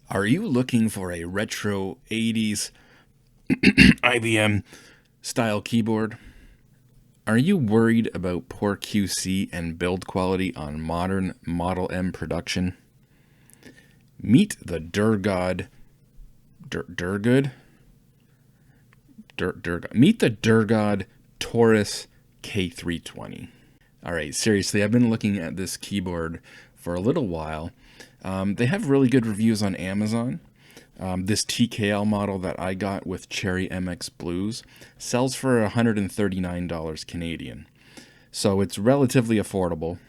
Are you looking for a retro 80s IBM style keyboard? Are you worried about poor QC and build quality on modern Model M production? Meet the Durgod Meet the Durgod Taurus K320. All right, seriously, I've been looking at this keyboard for a little while. They have really good reviews on Amazon. This TKL model that I got with Cherry MX Blues sells for $139 Canadian. So it's relatively affordable.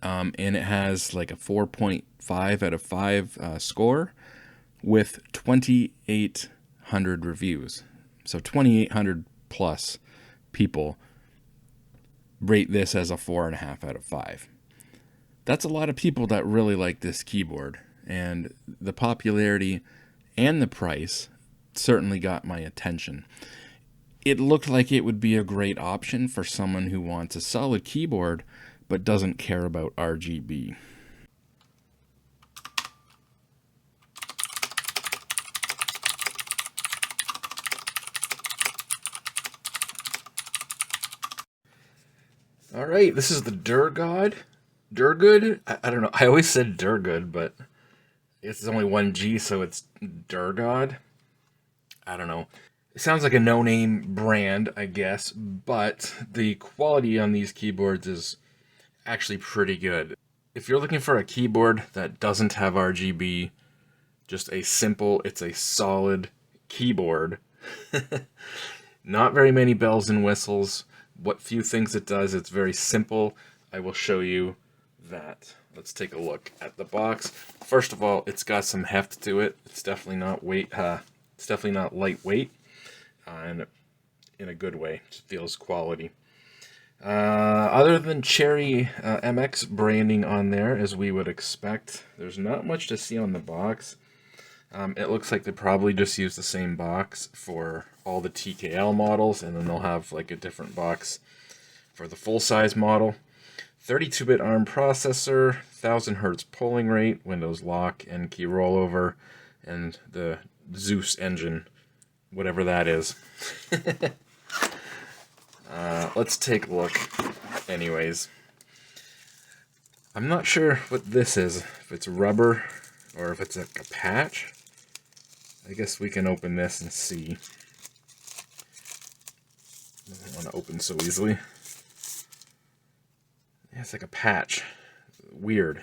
And it has like a 4.5 out of 5 score with 2,800 reviews. So 2,800 plus people rate this as a 4.5 out of 5. That's a lot of people that really like this keyboard, and the popularity and the price certainly got my attention. It looked like it would be a great option for someone who wants a solid keyboard but doesn't care about RGB. All right, this is the Durgod. I don't know. I always said Durgod, but it's only one G, so it's Durgod. I don't know. It sounds like a no-name brand, I guess, but the quality on these keyboards is actually pretty good. If you're looking for a keyboard that doesn't have RGB, just it's a solid keyboard. Not very many bells and whistles. What few things it does, it's very simple. I will show you that. Let's take a look at the box. First of all, it's got some heft to it. It's definitely not it's definitely not lightweight, and in a good way. It feels quality. Other than Cherry MX branding on there, as we would expect, there's not much to see on the box. It looks like they probably just use the same box for all the TKL models, and then they'll have like a different box for the full-size model. 32-bit ARM processor, 1000 Hz polling rate, Windows lock and key rollover, and the Zeus engine, whatever that is. Let's take a look. Anyways, I'm not sure what this is, if it's rubber or if it's like a patch. I guess we can open this and see. I don't want to open so easily. Yeah, it's like a patch. Weird.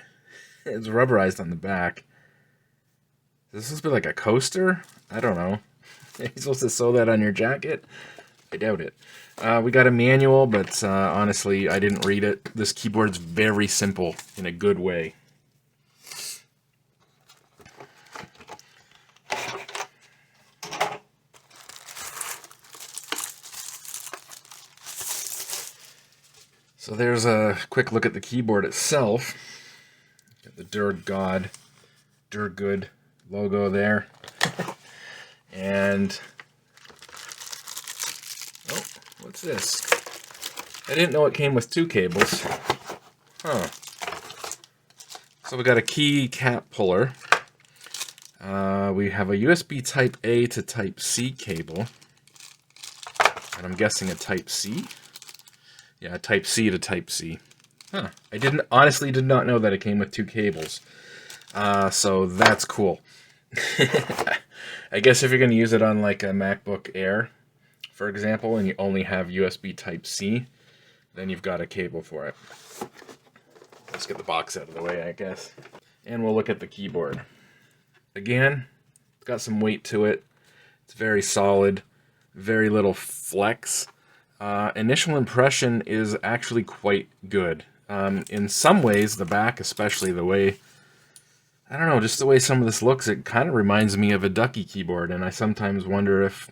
It's rubberized on the back. Is this supposed to be like a coaster? I don't know. Are you supposed to sew that on your jacket? I doubt it. We got a manual, but honestly, I didn't read it. This keyboard's very simple in a good way. So there's a quick look at the keyboard itself. Got the Durgod logo there. And oh, what's this? I didn't know it came with 2 cables. Huh. So we got a keycap puller. We have a USB Type A to Type C cable. And I'm guessing a Type C? Yeah, Type C to Type C. Huh. I honestly did not know that it came with 2 cables. So that's cool. I guess if you're going to use it on like a MacBook Air, for example, and you only have USB Type C, then you've got a cable for it. Let's get the box out of the way, I guess. And we'll look at the keyboard. Again, it's got some weight to it. It's very solid, very little flex. Initial impression is actually quite good. In some ways, the back, especially the way, I don't know, just the way some of this looks, it kind of reminds me of a Ducky keyboard, and I sometimes wonder if,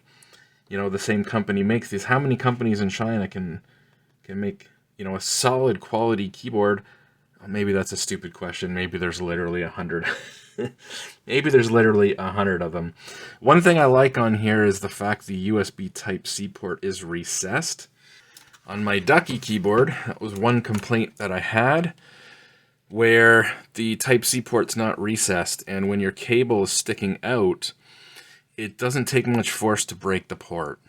the same company makes these. How many companies in China can make, a solid quality keyboard? Maybe that's a stupid question. Maybe there's literally 100. Maybe there's literally 100 of them. One thing I like on here is the fact the USB Type-C port is recessed. On my Ducky keyboard, that was one complaint that I had. where the Type-C port's not recessed, and when your cable is sticking out, it doesn't take much force to break the port.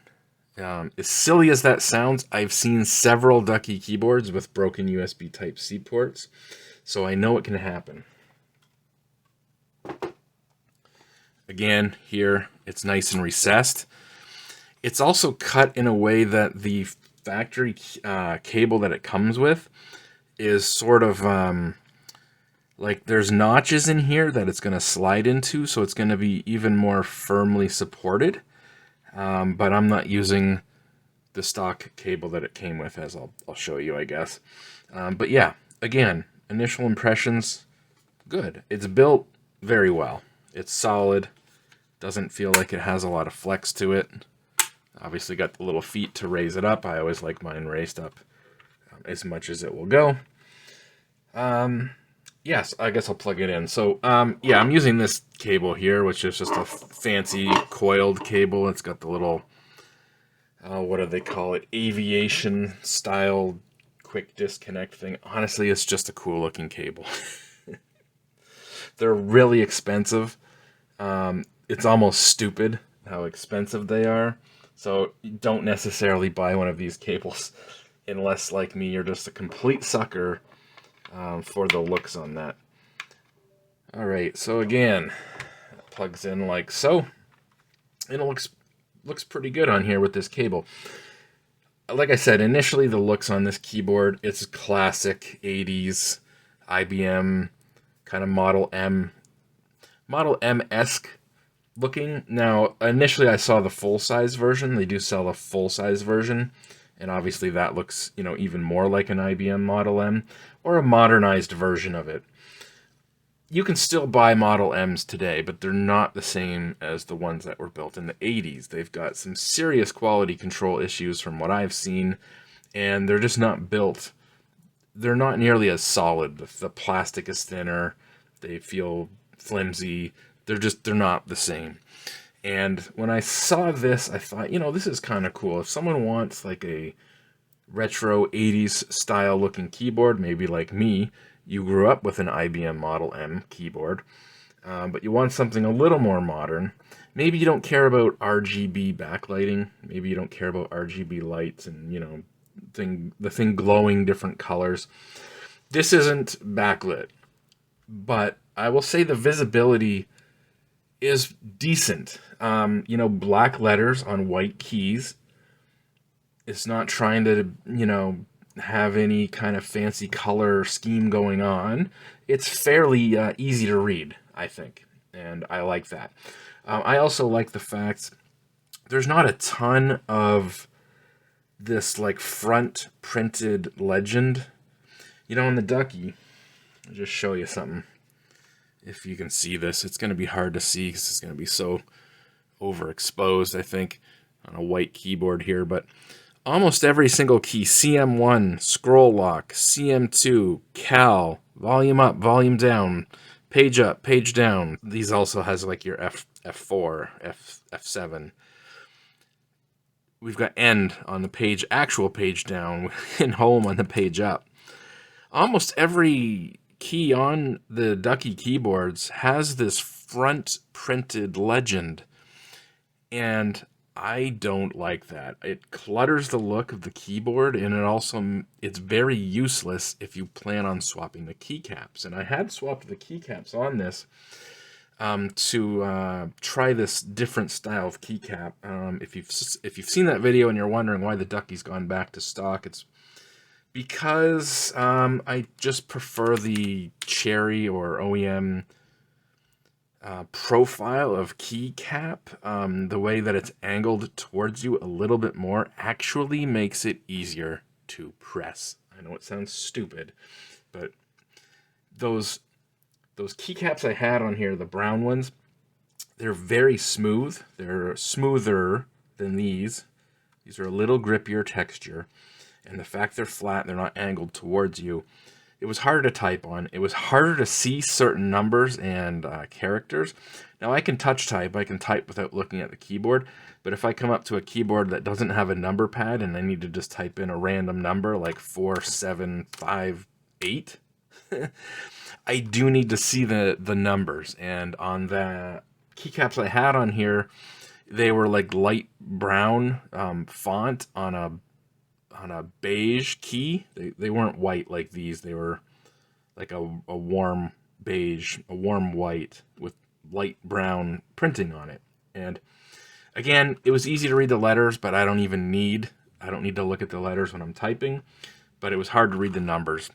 As silly as that sounds, I've seen several Ducky keyboards with broken USB Type-C ports, so I know it can happen. Again, here, it's nice and recessed. It's also cut in a way that the factory cable that it comes with is sort of like there's notches in here that it's going to slide into, so it's going to be even more firmly supported. But I'm not using the stock cable that it came with, as I'll show you, I guess. But yeah, again, initial impressions, good. It's built very well. It's solid. Doesn't feel like it has a lot of flex to it. Obviously got the little feet to raise it up. I always like mine raised up as much as it will go. Yes, I guess I'll plug it in. So, yeah, I'm using this cable here, which is just a fancy coiled cable. It's got the little, what do they call it? Aviation style quick disconnect thing. Honestly, it's just a cool looking cable. They're really expensive. It's almost stupid how expensive they are. So don't necessarily buy one of these cables unless, like me, you're just a complete sucker for the looks on that. Alright, so again, it plugs in like so. And it looks pretty good on here with this cable. Like I said, initially the looks on this keyboard, it's classic 80s IBM kind of Model M-esque looking. Now, initially I saw the full-size version. They do sell a full-size version, and obviously that looks, you know, even more like an IBM Model M, or a modernized version of it. You can still buy Model M's today, but they're not the same as the ones that were built in the 80s. They've got some serious quality control issues from what I've seen, and they're just not built. They're not nearly as solid. The plastic is thinner. They feel flimsy. They're not the same. And when I saw this, I thought, you know, this is kind of cool. If someone wants like a retro 80s style looking keyboard, maybe like me, you grew up with an IBM Model M keyboard, but you want something a little more modern. Maybe you don't care about RGB backlighting. Maybe you don't care about RGB lights and, you know, the thing glowing different colors. This isn't backlit, but I will say the visibility is decent. You know, black letters on white keys. It's not trying to, you know, have any kind of fancy color scheme going on. It's fairly easy to read, I think, and I like that. I also like the fact there's not a ton of this like front printed legend. You know, in the Ducky, I'll just show you something. If you can see this, it's going to be hard to see because it's going to be so overexposed, I think, on a white keyboard here, but almost every single key, CM1, scroll lock, CM2, cal, volume up, volume down, page up, page down. These also has like your F4, F7. We've got end on the page, actual page down, and home on the page up. Almost every key on the Ducky keyboards has this front printed legend, and I don't like that. It clutters the look of the keyboard, and it's very useless if you plan on swapping the keycaps. And I had swapped the keycaps on this to try this different style of keycap. If you've seen that video and you're wondering why the Ducky's gone back to stock, it's because I just prefer the Cherry or OEM profile of keycap. The way that it's angled towards you a little bit more actually makes it easier to press. I know it sounds stupid, but those keycaps I had on here, the brown ones, they're very smooth. They're smoother than these. These are a little grippier texture. And the fact they're flat, they're not angled towards you, it was harder to type on. It was harder to see certain numbers and characters. Now I can touch type, I can type without looking at the keyboard, but if I come up to a keyboard that doesn't have a number pad and I need to just type in a random number like 4758, I do need to see the numbers, and on the keycaps I had on here, they were like light brown font on a beige key. They weren't white like these. They were like a warm beige, a warm white with light brown printing on it. And again, it was easy to read the letters, but I don't need to look at the letters when I'm typing. But it was hard to read the numbers,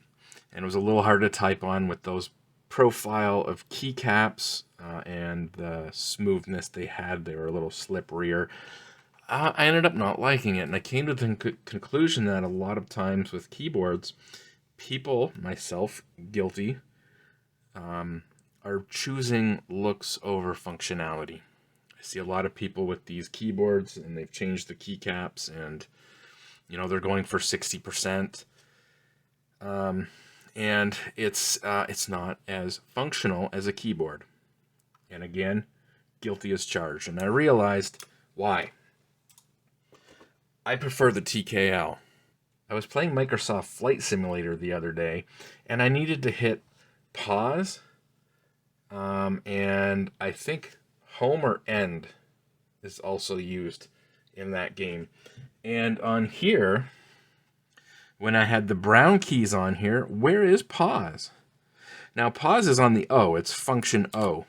and it was a little hard to type on with those profile of keycaps and the smoothness they had. They were a little slipperier. I ended up not liking it, and I came to the conclusion that a lot of times with keyboards, people, myself guilty, are choosing looks over functionality. I see a lot of people with these keyboards, and they've changed the keycaps, and they're going for 60%. And it's not as functional as a keyboard. And again, guilty as charged. And I realized why. I prefer the TKL. I was playing Microsoft Flight Simulator the other day, and I needed to hit pause, and I think home or end is also used in that game. And on here, when I had the brown keys on here, where is pause? Now pause is on the O. It's function O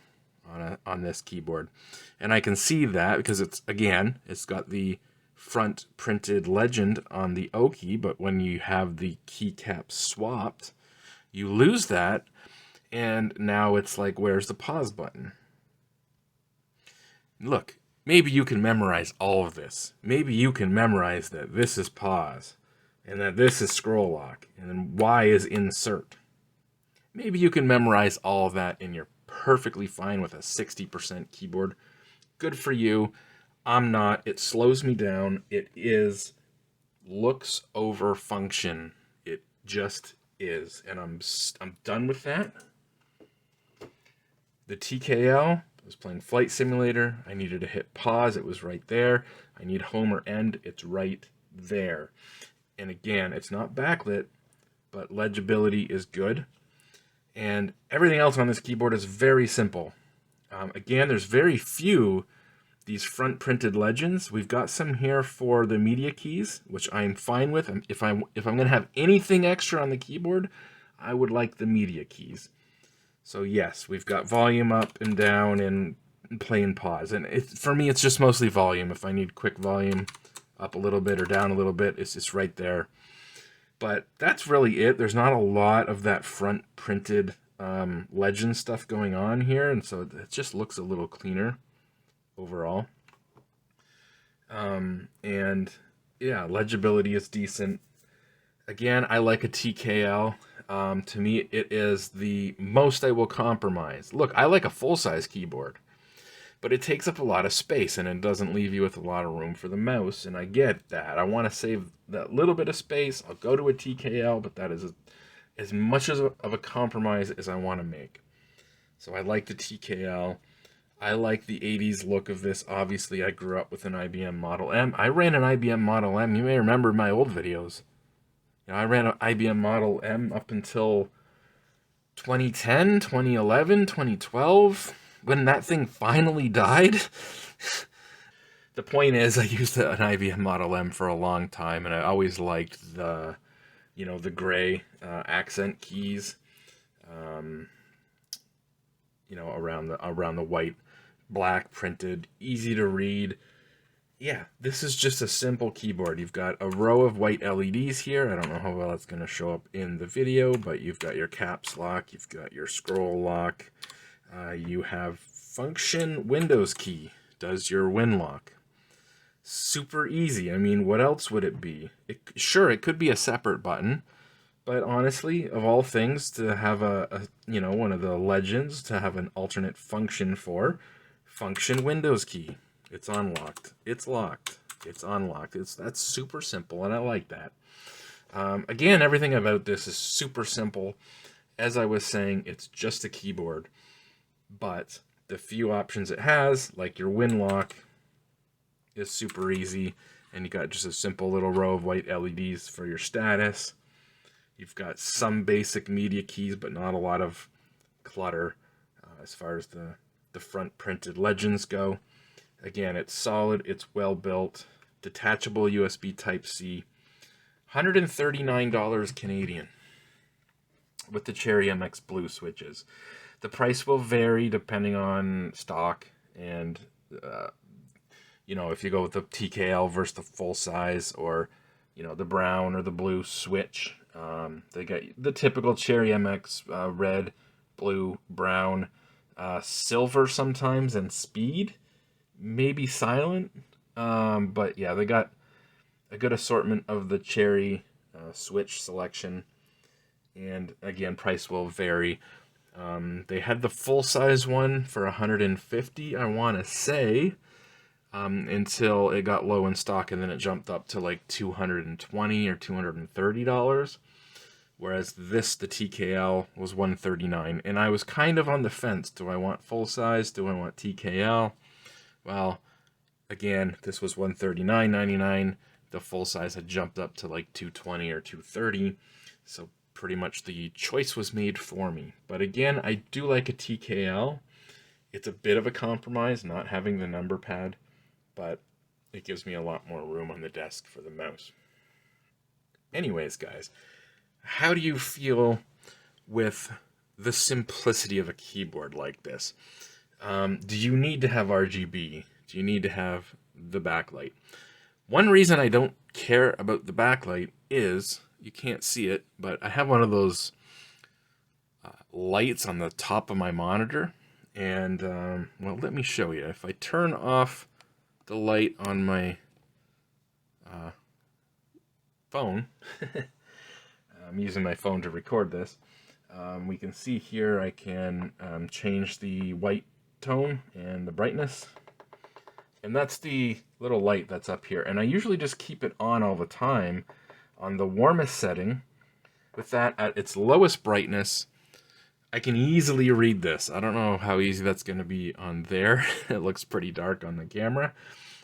on this keyboard. And I can see that because it's got the front printed legend on the O key, but when you have the keycaps swapped, you lose that, and now it's like, where's the pause button? Look, maybe you can memorize all of this. Maybe you can memorize that this is pause, and that this is scroll lock, and then Y is insert. Maybe you can memorize all of that, and you're perfectly fine with a 60% keyboard. Good for you. I'm not. It slows me down. It is looks over function. It just is, and I'm done with that. The TKL, I was playing Flight Simulator. I needed to hit pause. It was right there. I need home or end. It's right there. And again, it's not backlit, but legibility is good. And everything else on this keyboard is very simple. Again, there's very few these front printed legends. We've got some here for the media keys, which I'm fine with. If I'm going to have anything extra on the keyboard, I would like the media keys. So yes, we've got volume up and down and play and pause. And for me, it's just mostly volume. If I need quick volume, up a little bit or down a little bit, it's just right there. But that's really it. There's not a lot of that front printed legend stuff going on here, and so it just looks a little cleaner overall. And yeah, legibility is decent. Again, I like a TKL. To me, it is the most I will compromise. Look, I like a full-size keyboard, but it takes up a lot of space, and it doesn't leave you with a lot of room for the mouse, and I get that. I want to save that little bit of space. I'll go to a TKL, but that is as much of a compromise as I want to make. So I like the TKL. I like the 80s look of this. Obviously, I grew up with an IBM Model M. I ran an IBM Model M. You may remember my old videos. I ran an IBM Model M up until 2010, 2011, 2012, when that thing finally died. The point is, I used an IBM Model M for a long time, and I always liked the gray accent keys, around the white, black printed, easy to read. Yeah, this is just a simple keyboard. You've got a row of white LEDs here. I don't know how well it's going to show up in the video, but you've got your caps lock, you've got your scroll lock, you have function Windows key, does your win lock. Super easy. I mean, what else would it be? Sure, it could be a separate button, but honestly, of all things, to have one of the legends, to have an alternate function for function Windows key. It's unlocked. It's locked. It's unlocked. That's super simple, and I like that. Again, everything about this is super simple. As I was saying, it's just a keyboard, but the few options it has, like your win lock, is super easy, and you got just a simple little row of white LEDs for your status. You've got some basic media keys, but not a lot of clutter as far as the front printed legends go. Again, it's solid, it's well built, detachable USB Type-C, $139 Canadian with the Cherry MX Blue switches. The price will vary depending on stock and, you know, if you go with the TKL versus the full size, or, you know, the brown or the blue switch. They got the typical Cherry MX, red, blue, brown, silver sometimes, and speed, maybe silent. But yeah, they got a good assortment of the Cherry switch selection. And again, price will vary. They had the full-size one for $150, I want to say, until it got low in stock, and then it jumped up to like $220 or $230. Whereas this, the TKL, was $139, and I was kind of on the fence. Do I want full-size? Do I want TKL? Well, again, this was $139.99. The full-size had jumped up to like $220 or $230, so pretty much the choice was made for me. But again, I do like a TKL. It's a bit of a compromise not having the number pad, but it gives me a lot more room on the desk for the mouse. Anyways, guys, how do you feel with the simplicity of a keyboard like this? Do you need to have RGB? Do you need to have the backlight? One reason I don't care about the backlight is, you can't see it, but I have one of those lights on the top of my monitor. And, well, let me show you. If I turn off the light on my phone, I'm using my phone to record this, we can see here I can change the white tone and the brightness. And that's the little light that's up here. And I usually just keep it on all the time on the warmest setting. With that at its lowest brightness, I can easily read this. I don't know how easy that's going to be on there. It looks pretty dark on the camera.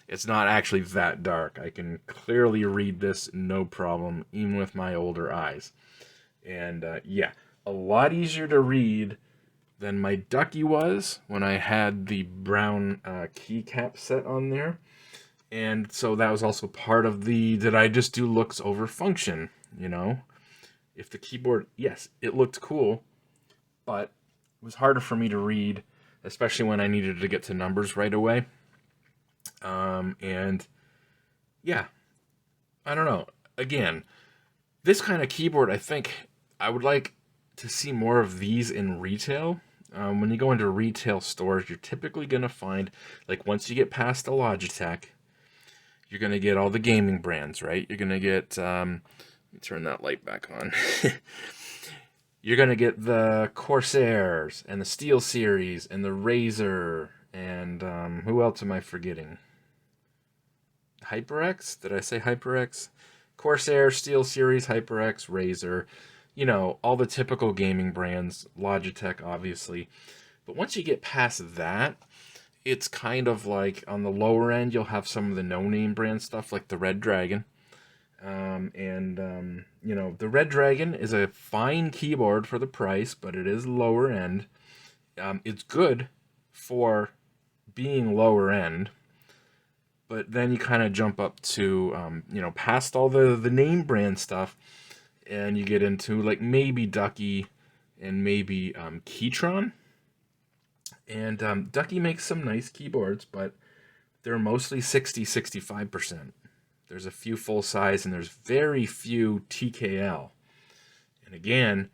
It's not actually that dark. I can clearly read this no problem, even with my older eyes. And yeah, a lot easier to read than my Ducky was when I had the brown keycap set on there. And so that was also part of the, did I just do looks over function, you know? If the keyboard, yes, it looked cool, but it was harder for me to read, especially when I needed to get to numbers right away. And yeah, I don't know. Again, this kind of keyboard, I think I would like to see more of these in retail. When you go into retail stores, you're typically going to find, like, once you get past the Logitech, you're going to get all the gaming brands, right? You're going to get, let me turn that light back on. You're going to get the Corsairs and the SteelSeries and the Razer and who else am I forgetting? HyperX? Did I say HyperX? Corsair, SteelSeries, HyperX, Razer. You know, all the typical gaming brands, Logitech, obviously. But once you get past that, it's kind of like on the lower end, you'll have some of the no-name brand stuff like the Redragon. You know, the Redragon is a fine keyboard for the price, but it is lower end. It's good for being lower end, but then you kind of jump up to, you know, past all the name brand stuff, and you get into like maybe Ducky and maybe Keychron. And Ducky makes some nice keyboards, but they're mostly 60-65%. There's a few full size, and there's very few TKL. And again,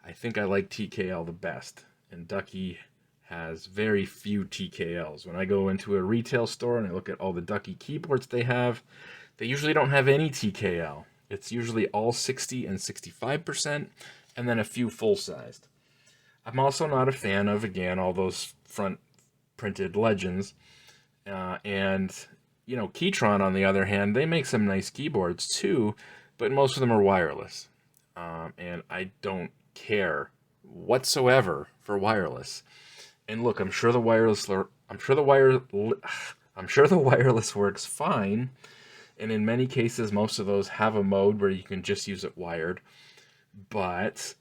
I think I like TKL the best, and Ducky has very few TKLs. When I go into a retail store and I look at all the Ducky keyboards they usually don't have any TKL. It's usually all 60 and 65%, and then a few full-sized. I'm also not a fan of, again, all those front printed legends. And, you know, Keychron, on the other hand, they make some nice keyboards too, but most of them are wireless. And I don't care whatsoever for wireless. And look, I'm sure the wireless works fine. And in many cases, most of those have a mode where you can just use it wired. but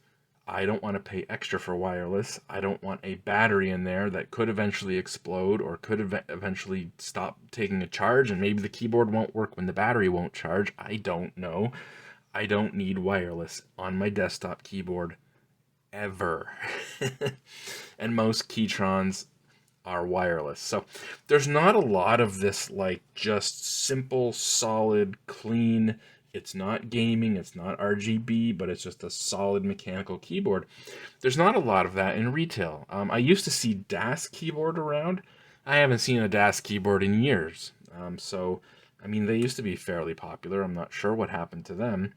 I don't want to pay extra for wireless. I don't want a battery in there that could eventually explode or could eventually stop taking a charge, and maybe the keyboard won't work when the battery won't charge. I don't know. I don't need wireless on my desktop keyboard ever. And most Keychrons are wireless. So there's not a lot of this like just simple, solid, clean. It's not gaming, it's not RGB, but it's just a solid mechanical keyboard. There's not a lot of that in retail. I used to see Daskeyboard around. I haven't seen a Daskeyboard in years. So, I mean, they used to be fairly popular. I'm not sure what happened to them.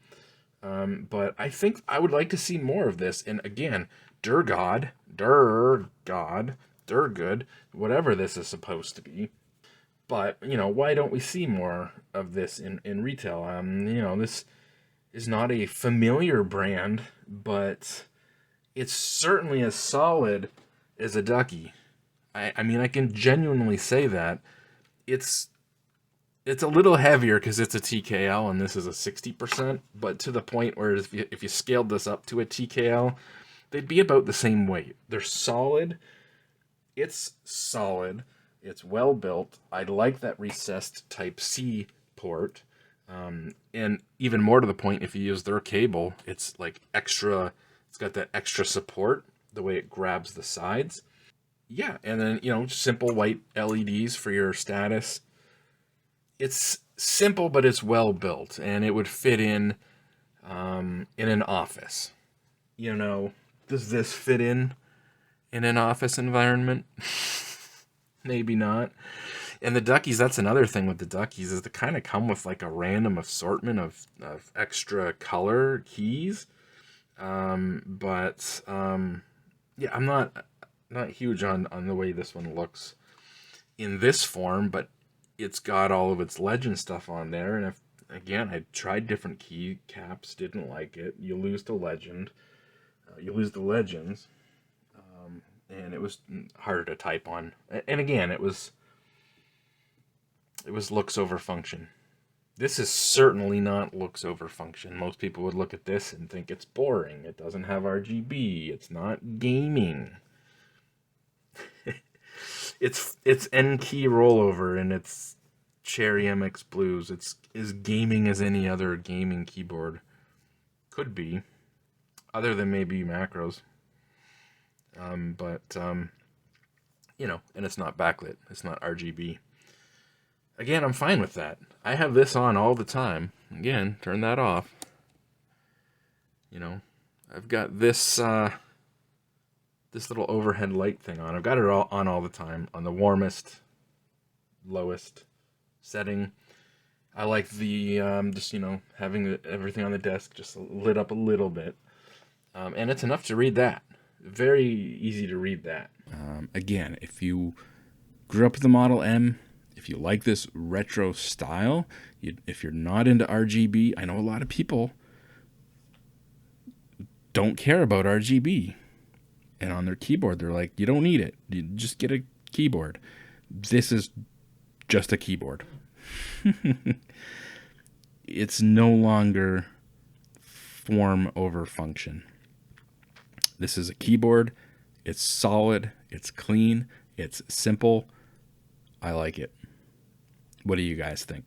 But I think I would like to see more of this. And again, Durgod, whatever this is supposed to be. But, you know, why don't we see more of this in retail? You know, this is not a familiar brand, but it's certainly as solid as a Ducky. I mean, I can genuinely say that. It's a little heavier because it's a TKL and this is a 60%, but to the point where if you scaled this up to a TKL, they'd be about the same weight. They're solid. It's solid. It's well built. I like that recessed Type-C port. And even more to the point, if you use their cable, it's like extra, it's got that extra support, the way it grabs the sides. Yeah, and then, you know, simple white LEDs for your status. It's simple, but it's well built, and it would fit in an office. You know, does this fit in an office environment? Maybe not. And the Duckies, that's another thing with the Duckies, is they kind of come with like a random assortment of extra color keys. Yeah, I'm not huge on the way this one looks in this form, but it's got all of its legend stuff on there. And again, I tried different keycaps, didn't like it. You lose the legend. You lose the legends. And it was harder to type on. And again, it was looks over function. This is certainly not looks over function. Most people would look at this and think it's boring. It doesn't have RGB. It's not gaming. it's N key rollover and it's Cherry MX Blues. It's as gaming as any other gaming keyboard could be, other than maybe macros. You know, and it's not backlit. It's not RGB. Again, I'm fine with that. I have this on all the time. Again, turn that off. You know, I've got this this little overhead light thing on. I've got it on all the time on the warmest, lowest setting. I like the just, you know, having everything on the desk just lit up a little bit, and it's enough to read that. Very easy to read that. Again, if you grew up with the Model M, if you like this retro style, if you're not into RGB, I know a lot of people don't care about RGB. And on their keyboard, they're like, you don't need it. You just get a keyboard. This is just a keyboard. It's no longer form over function. This is a keyboard. It's solid. It's clean. It's simple. I like it. What do you guys think?